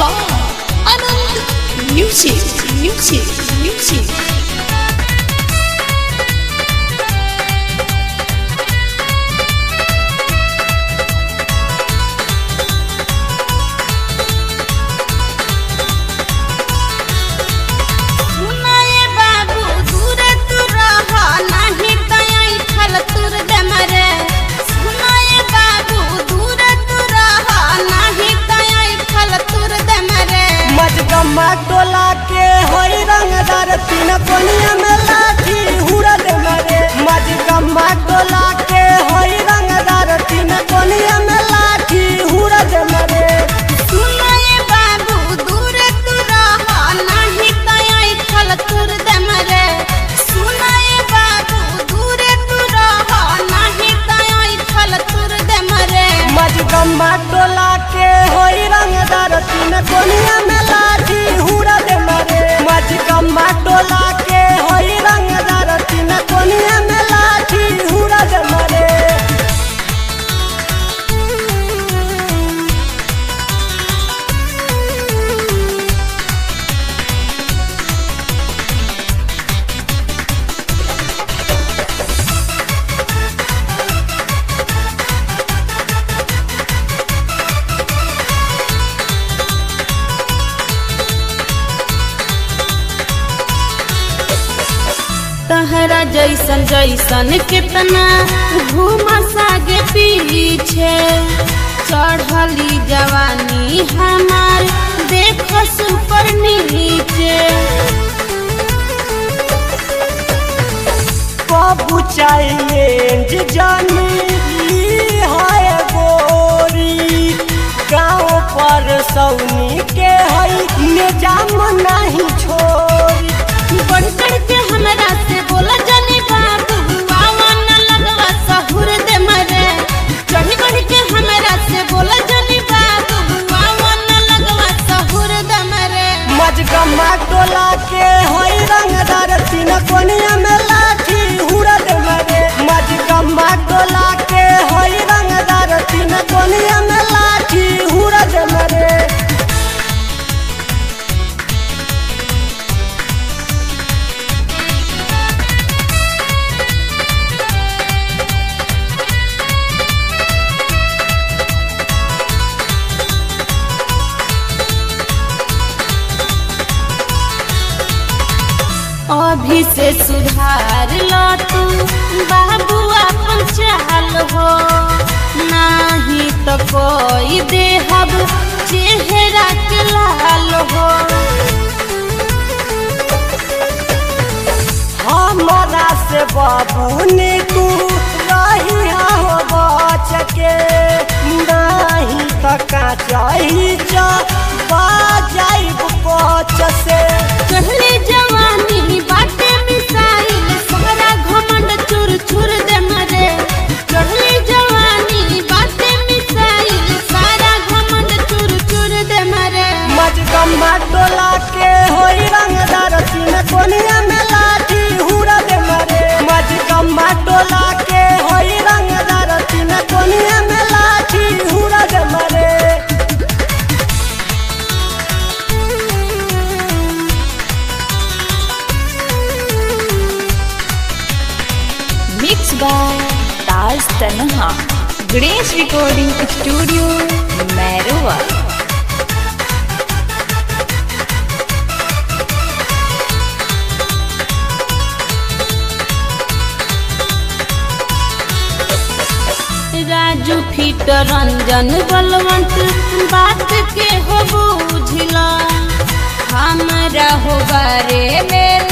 by Anand Music. टोला के होई रंगदार तीन कोनिया में लाठी हुरद मरे मजगम्मा टोला के होई रंगदार तीन कोनिया में लाठी हुरद मरे सुनाए बाबू दूर तू रहा नहीं तय खल तुर दे मरे सुनाए बाबू दूर तू रहा नहीं तय खल तुर दे मरे मजगम्मा टोला के होई रंगदार तीन कोनिया में लाठी हुरद मरे मजगम्मा टोला के होई रंगदार तीन कोनिया में लाठी हुरद मरे तहरा जैसन जैसन कितना घूमा सागे पीछे चढ़ली जवानी हमार देखो सुपर नीचे बाबू चाहिए जानी है गोरी गाँव पर सौनी के हई निजाम नहीं छोरी बढ़ चढ़ के हमरा से बोला जानी बाबू आवा न लगवा सहुर दे मरे चढ़ बढ़ के हमरा से बोला जानी बाबू आवा न लगवा सहुर दे मरे मजगम्मा टोला के हई रंगदार तीन कोनिया में लाठी हुरद मरे मजगम्मा टोला के हई रंगदार तीन कोनिया में लाठी हुरद मरे अभी से सुधार लो तू बाबू अपन चाल हो नहीं तो कोई देहब चेहरा के लाल हो हमारा से बाबू ने तू रही हो बच के नहीं तो चाहिए बाजाइब कोच से पहले जवानी बाटे मिसाइल सारा घमंड चूर चूर दे मरे पहले जवानी बाटे मिसाइल सारा घमंड चूर चूर दे मरे मजगम्मा टोला के होई रंगदार तीन कोनिया में लाठी हुरद मरे मजगम्मा टोला के होई रंगदार तीन कोनिया में लाठी हुरद मरे Mixed by Taj Tanaha. Ganesh Recording Studio, Merwa. Raju feet Ranjan Balwant बात के हो बुझला हमरा हो बारे में